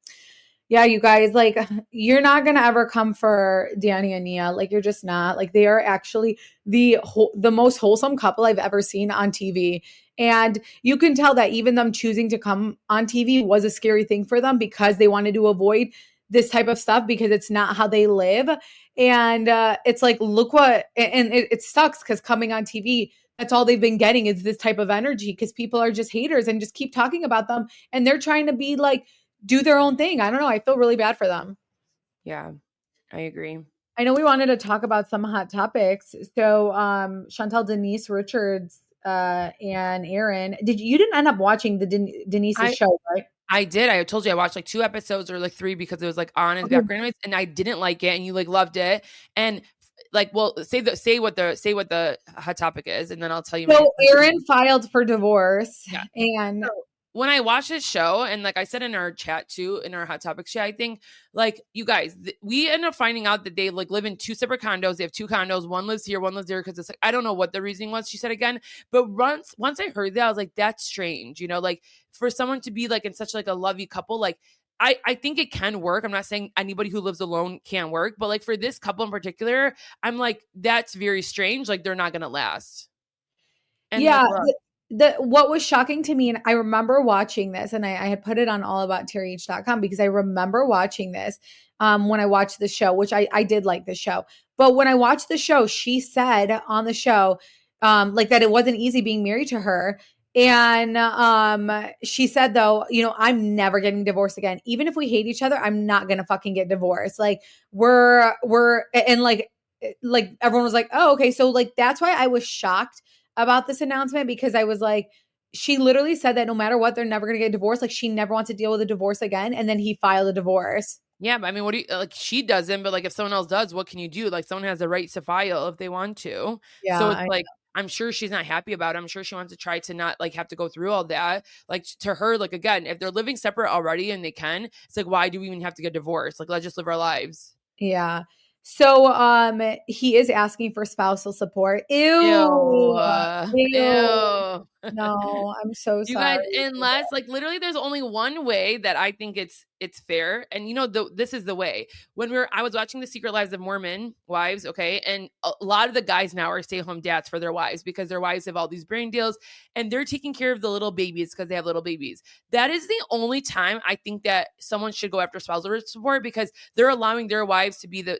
yeah, you guys, like, you're not gonna ever come for Danny and Nia. Like, you're just not. Like, they are actually the most wholesome couple I've ever seen on TV. And you can tell that even them choosing to come on TV was a scary thing for them because they wanted to avoid this type of stuff because it's not how they live. And it's like, look what, and it sucks because coming on TV, that's all they've been getting is this type of energy because people are just haters and just keep talking about them. And they're trying to be like, do their own thing. I don't know. I feel really bad for them. Yeah, I agree. I know we wanted to talk about some hot topics. So Chantal, Denise, Richards, and Aaron, you didn't end up watching the Denise's show, right? I did. I told you I watched like 2 episodes or like 3 because it was like on as background noise, and I didn't like it, and you like loved it. And like, well, say what the hot topic is, and then I'll tell you. So Aaron filed for divorce, and so when I watched this show, and like I said in our chat too, in our hot topics chat, I think like you guys, we end up finding out that they like live in 2 separate condos. They have 2 condos. One lives here, one lives there. Cause it's like, I don't know what the reasoning was. She said again, but once I heard that, I was like, that's strange. You know, like for someone to be like in such like a lovey couple, like I think it can work. I'm not saying anybody who lives alone can't work, but like for this couple in particular, I'm like, that's very strange. Like they're not going to last. And yeah. What was shocking to me, and I remember watching this, and I had put it on AllAboutTRH.com because I remember watching this when I watched the show, which I did like the show. But when I watched the show, she said on the show like that it wasn't easy being married to her. And she said, though, you know, I'm never getting divorced again. Even if we hate each other, I'm not going to fucking get divorced. Like and like everyone was like, oh, okay. So like, that's why I was shocked about this announcement because I was like, she literally said that no matter what, they're never going to get divorced. Like she never wants to deal with a divorce again. And then he filed a divorce. Yeah, but I mean, what do you like? She doesn't, but like if someone else does, what can you do? Like someone has the right to file if they want to. Yeah, so it's like I'm sure she's not happy about it. I'm sure she wants to try to not like have to go through all that. Like to her, like again, if they're living separate already and they can, it's like why do we even have to get divorced? Like let's just live our lives. Yeah. So he is asking for spousal support. Ew. Ew. No, I'm so sorry. You guys, unless like literally there's only one way that I think it's fair. And you know, this is the way. When I was watching The Secret Lives of Mormon Wives, okay, and a lot of the guys now are stay-at-home dads for their wives because their wives have all these brain deals and they're taking care of the little babies because they have little babies. That is the only time I think that someone should go after spousal support because they're allowing their wives to be the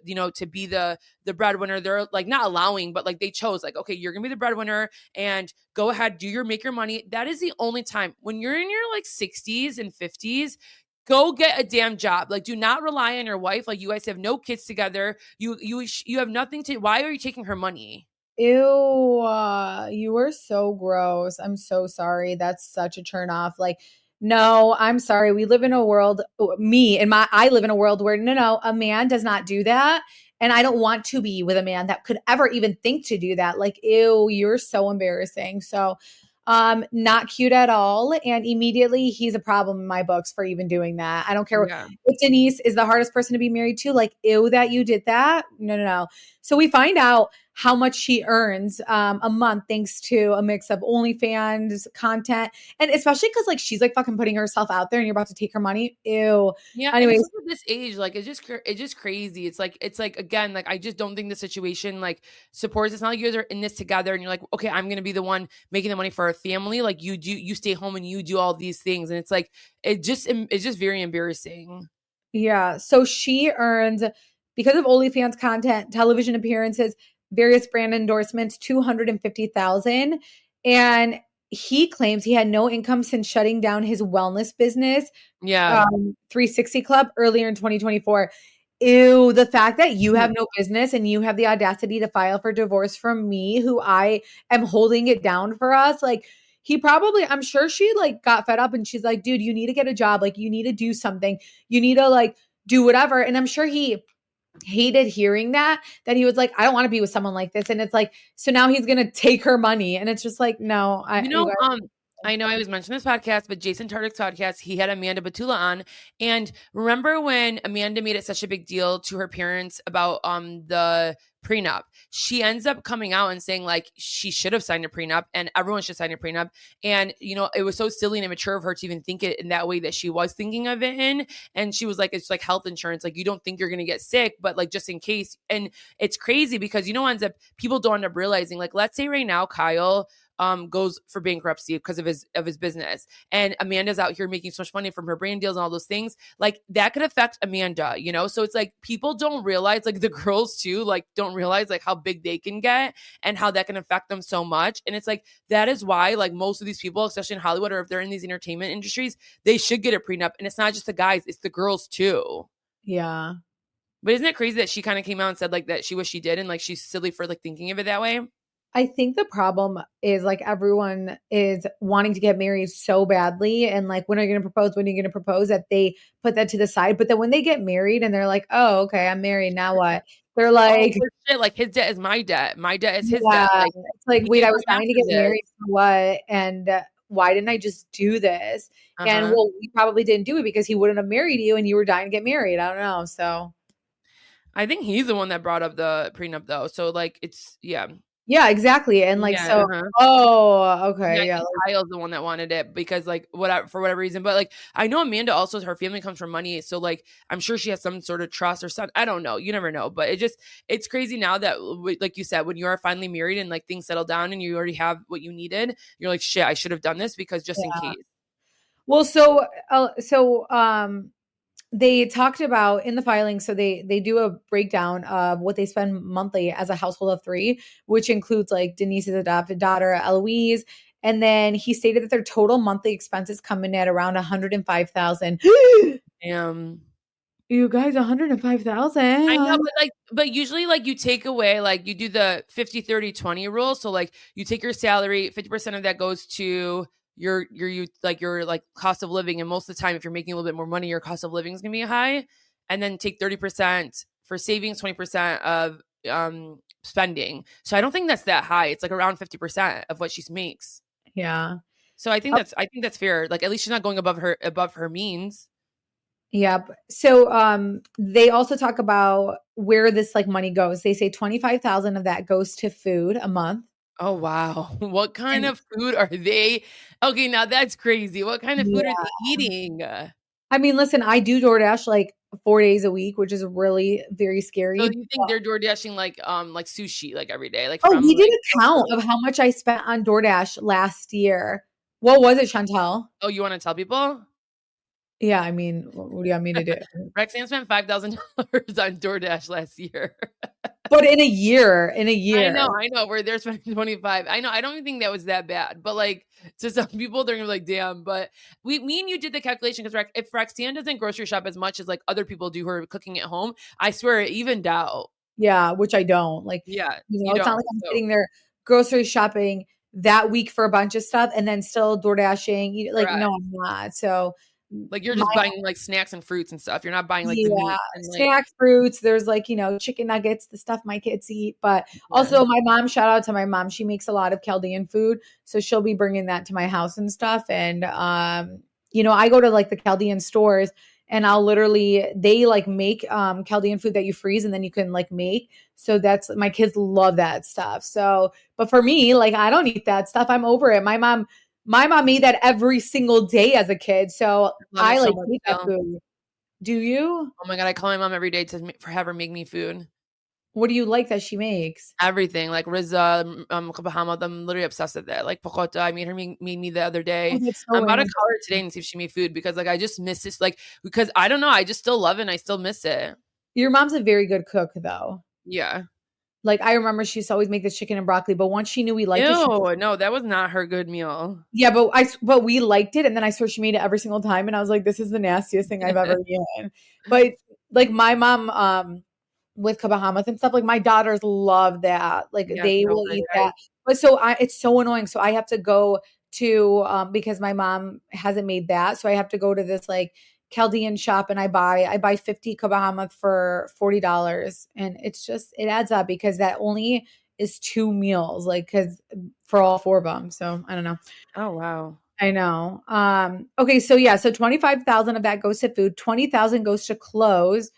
breadwinner. They're like not allowing, but like they chose like, okay, you're gonna be the breadwinner and go ahead, make your money. That is the only time when you're in your like 60s and 50s, go get a damn job. Like, do not rely on your wife. Like, you guys have no kids together. You have nothing to. Why are you taking her money? Ew, you are so gross. I'm so sorry. That's such a turn off. Like, no, I'm sorry. We live in a world. I live in a world where no, a man does not do that. And I don't want to be with a man that could ever even think to do that. Like, ew, you're so embarrassing. So, not cute at all. And immediately he's a problem in my books for even doing that. I don't care. Yeah. If Denise is the hardest person to be married to, like, ew, that you did that. No. So we find out how much she earns a month thanks to a mix of OnlyFans content. And especially because like she's like fucking putting herself out there and you're about to take her money. Ew. Yeah. Anyways, at this age, like it's just crazy. It's like again, like I just don't think the situation like supports. It's not like you guys are in this together and you're like, okay, I'm gonna be the one making the money for our family. Like you stay home and you do all these things. And it's like it's just very embarrassing. Yeah. So she earns because of OnlyFans content, television appearances, various brand endorsements, $250,000. And he claims he had no income since shutting down his wellness business. Yeah. 360 Club earlier in 2024. Ew, the fact that you have no business and you have the audacity to file for divorce from me, who I am holding it down for us. Like I'm sure she like got fed up and she's like, dude, you need to get a job. Like you need to do something. You need to like do whatever. And I'm sure he hated hearing that he was like, I don't want to be with someone like this. And it's like, so now he's going to take her money. And it's just like, no, I know I was mentioning this podcast, but Jason Tartick's podcast, he had Amanda Batula on. And remember when Amanda made it such a big deal to her parents about the prenup. She ends up coming out and saying like she should have signed a prenup and everyone should sign a prenup. And, you know, it was so silly and immature of her to even think it in that way that she was thinking of it in. And she was like, it's like health insurance. Like, you don't think you're going to get sick, but like just in case. And it's crazy because, you know, ends up people don't end up realizing, like, let's say right now, Kyle goes for bankruptcy because of his business, and Amanda's out here making so much money from her brand deals and all those things, like that could affect Amanda, you know? So it's like people don't realize, like the girls too, like don't realize like how big they can get and how that can affect them so much. And it's like that is why like most of these people, especially in Hollywood or if they're in these entertainment industries, they should get a prenup. And it's not just the guys, it's the girls too. Yeah. But isn't it crazy that she kind of came out and said like that she wished she did, and like she's silly for like thinking of it that way? I think the problem is like everyone is wanting to get married so badly, and like, when are you going to propose? When are you going to propose? That they put that to the side. But then when they get married and they're like, oh, okay, I'm married. Now what? They're like, oh, shit, like his debt is my debt. My debt is his yeah, debt. Like, it's like, wait, I was trying to get this. married for what? And why didn't I just do this? And well, we probably didn't do it because he wouldn't have married you and you were dying to get married. I don't know. So I think he's the one that brought up the prenup though. So like it's yeah, exactly. And like, so, oh, okay. Yeah. Kyle's the one that wanted it because like for whatever reason. But like, I know Amanda also, her family comes from money. So like, I'm sure she has some sort of trust or something. I don't know. You never know. But it's crazy now that like you said, when you are finally married and like things settle down and you already have what you needed, you're like, shit, I should have done this because just in case. Well, they talked about in the filing, so they do a breakdown of what they spend monthly as a household of 3, which includes like Denise's adopted daughter, Eloise. And then he stated that their total monthly expenses come in at around $105,000. Damn. You guys, $105,000. I know, but usually like you take away, like you do the 50-30-20 rule. So like you take your salary, 50% of that goes to your cost of living, and most of the time if you're making a little bit more money, your cost of living is gonna be high, and then take 30% for savings, 20% of spending. So I don't think that's that high. It's like around 50% of what she makes. Yeah. So I think that's fair. Like at least she's not going above her means. Yep. So they also talk about where this like money goes. They say 25,000 of that goes to food a month. Oh, wow. What kind of food are they? Okay, now that's crazy. What kind of food are they eating? I mean, listen, I do DoorDash like 4 days a week, which is really very scary. So you think they're DoorDashing like sushi like every day? Like we did a count of how much I spent on DoorDash last year. What was it, Chantel? Oh, you want to tell people? Yeah, I mean, what do you want me to do? Roxanne spent $5,000 on DoorDash last year. But in a year. I know. Where they're spending 25. I know. I don't even think that was that bad. But like to some people, they're gonna be like, damn. But me and you did the calculation because if Roxanne doesn't grocery shop as much as like other people do who are cooking at home, I swear it evened out. Yeah, which I don't. Like, yeah, it's not like I'm sitting there grocery shopping that week for a bunch of stuff and then still DoorDashing. Like, no, I'm not. So like you're just buying like snacks and fruits and stuff. You're not buying like the meat and, like, snacks, fruits. There's like, chicken nuggets, the stuff my kids eat. But also my mom, shout out to my mom. She makes a lot of Chaldean food. So she'll be bringing that to my house and stuff. And, I go to like the Chaldean stores and they like make Chaldean food that you freeze and then you can like make. So my kids love that stuff. So, but for me, like, I don't eat that stuff. I'm over it. My mom made that every single day as a kid. So I like eat that food. Do you? Oh my God. I call my mom every day for have her make me food. What do you like that she makes? Everything. Like Rizza, Kabahamad. I'm literally obsessed with that. Like Pokota. I made her made me the other day. I'm about to call her today and see if she made food because like I just miss this. Like, because I don't know. I just still love it and I still miss it. Your mom's a very good cook though. Yeah. Like, I remember she used to always make this chicken and broccoli, but once she knew we liked it. No, that was not her good meal. Yeah, but we liked it. And then I swear she made it every single time. And I was like, this is the nastiest thing I've ever eaten. But like my mom, with Kabahamath and stuff, like my daughters love that. Like they will eat that. But it's so annoying. So I have to go to, because my mom hasn't made that. So I have to go to this like Chaldean shop and I buy 50 Kabahamath for $40. And it's just, it adds up because that only is 2 meals, like, cause for all 4 of them. So I don't know. Oh, wow. I know. Okay. So 25,000 of that goes to food. 20,000 goes to clothes.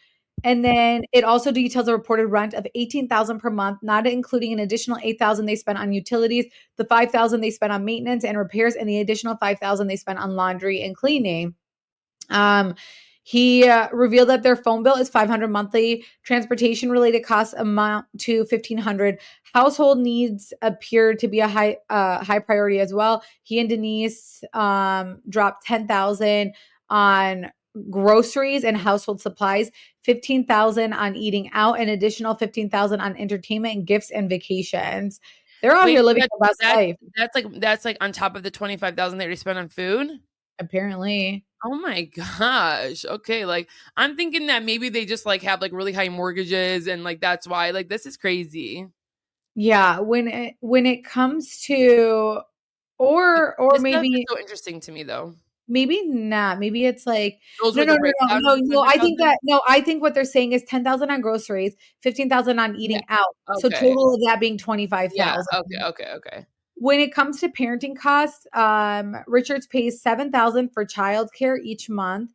And then it also details a reported rent of $18,000 per month, not including an additional $8,000 they spent on utilities, the $5,000 they spent on maintenance and repairs, and the additional $5,000 they spent on laundry and cleaning. He revealed that their phone bill is $500 monthly. Transportation related costs amount to $1,500. Household needs appear to be a high priority as well. He and Denise dropped $10,000 on groceries and household supplies, $15,000 on eating out, an additional $15,000 on entertainment and gifts and vacations. They're out here living the best life. That's like on top of the $25,000 that they spent on food. Apparently. Oh my gosh. Okay. Like I'm thinking that maybe they just like have like really high mortgages and like that's why like this is crazy. Yeah, when it comes to or this maybe so interesting to me though. Maybe not. Maybe it's like no. I think what they're saying is 10,000 on groceries, 15,000 on eating out. Okay. So total of that being 25,000. Yeah. Okay. When it comes to parenting costs, Richards pays $7,000 for childcare each month.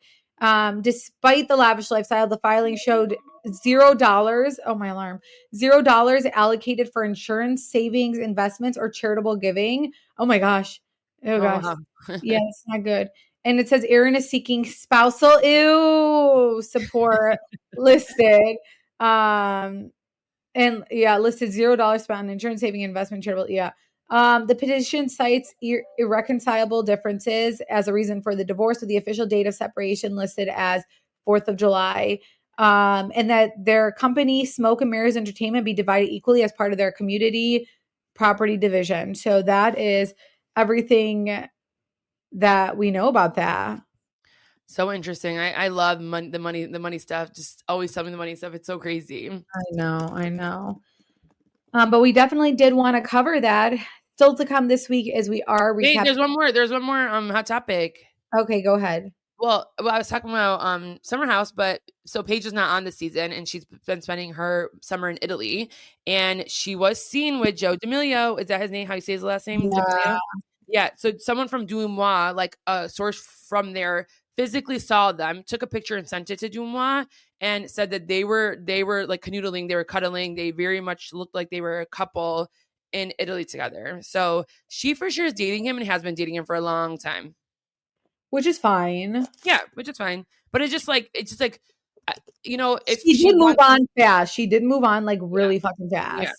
Despite the lavish lifestyle, the filing showed $0. Oh, my alarm. $0 allocated for insurance, savings, investments, or charitable giving. Oh my gosh. Oh gosh. Wow. Yeah, it's not good. And it says Aaron is seeking spousal support listed. And yeah, listed $0 spent on insurance, saving, investment, charitable. Yeah. The petition cites irreconcilable differences as a reason for the divorce, with the official date of separation listed as 4th of July. And that their company, Smoke and Mirrors Entertainment, be divided equally as part of their community property division. So that is everything that we know about that. So interesting. I love the money stuff. Just always tell me the money stuff. It's so crazy. I know. But we definitely did want to cover that. Still to come this week as we are recapping. Hey, there's one more hot topic. Okay, go ahead. Well, I was talking about Summer House, but so Paige is not on this season, and she's been spending her summer in Italy, and she was seen with Joe D'Amelio. Is that his name? How you say his last name? Yeah. Yeah. So someone from Dumois, like a source from there, physically saw them, took a picture and sent it to Dumois, and said that they were like canoodling, they were cuddling, they very much looked like they were a couple in Italy together. So she for sure is dating him and has been dating him for a long time. Which is fine. Yeah, which is fine. But it's just like, you know, if she did move on fast. She did move on like really fucking fast. Yeah.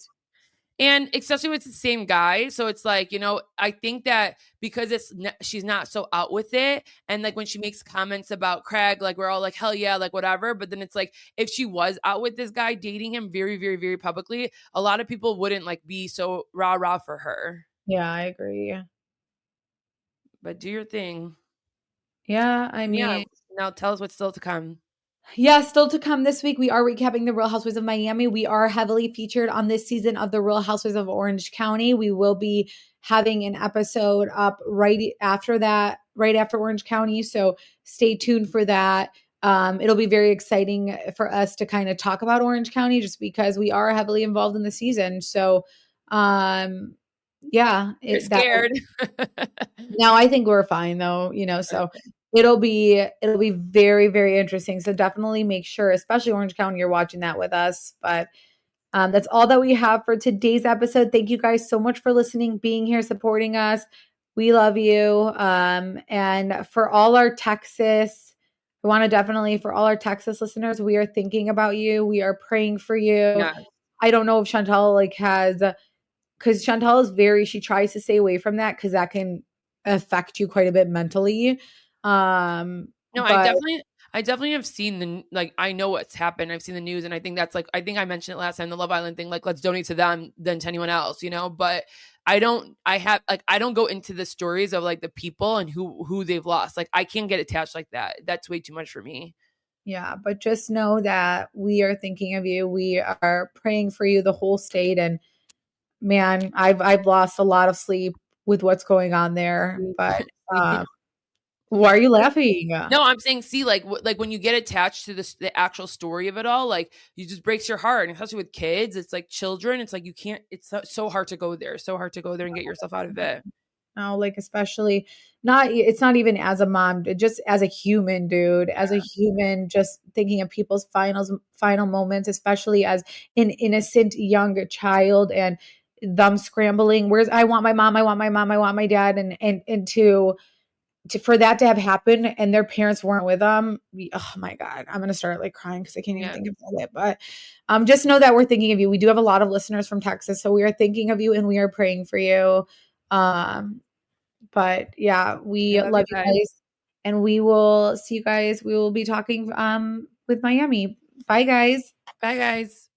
And especially with the same guy. So it's like, you know, I think that because she's not so out with it. And like when she makes comments about Craig, like we're all like, hell yeah, like whatever. But then it's like, if she was out with this guy, dating him very, very, very publicly, a lot of people wouldn't like be so rah for her. Yeah, I agree. But do your thing. Yeah, I mean. Yeah. Now tell us what's still to come. Yeah, still to come this week, we are recapping the Real Housewives of Miami. We are heavily featured on this season of the Real Housewives of Orange County. We will be having an episode up right after Orange County. So stay tuned for that. It'll be very exciting for us to kind of talk about Orange County just because we are heavily involved in the season. So, yeah. You're scared. Now I think we're fine though, you know, so it'll be very, very interesting. So definitely make sure, especially Orange County, you're watching that with us. But that's all that we have for today's episode. Thank you guys so much for listening, being here, supporting us. We love you. And for all our Texas, I want to definitely, for all our Texas listeners, we are thinking about you. We are praying for you. Yeah. I don't know if Chantal because Chantal is she tries to stay away from that because that can affect you quite a bit mentally. No, I definitely have seen I know what's happened. I've seen the news, and I think that's I think I mentioned it last time, the Love Island thing, like let's donate to them than to anyone else, you know, but I don't go into the stories of like the people and who they've lost. Like I can't get attached like that. That's way too much for me. Yeah. But just know that we are thinking of you. We are praying for you, the whole state. And man, I've lost a lot of sleep with what's going on there, but, why are you laughing? No, I'm saying, see, like when you get attached to the actual story of it all, like it just breaks your heart. And especially with kids, it's like children. It's like you can't. It's so hard to go there. So hard to go there and get yourself out of it. now, like, especially it's not even as a mom, just as a human, dude, as a human, just thinking of people's final moments, especially as an innocent young child, and them scrambling. I want my mom, I want my mom, I want my dad, and to for that to have happened and their parents weren't with them. Oh my God, I'm gonna start like crying because I can't even think about it. But just know that we're thinking of you. We do have a lot of listeners from Texas, so we are thinking of you and we are praying for you. But yeah, we love you guys, and we will see you guys. We will be talking with Miami. Bye, guys. Bye, guys.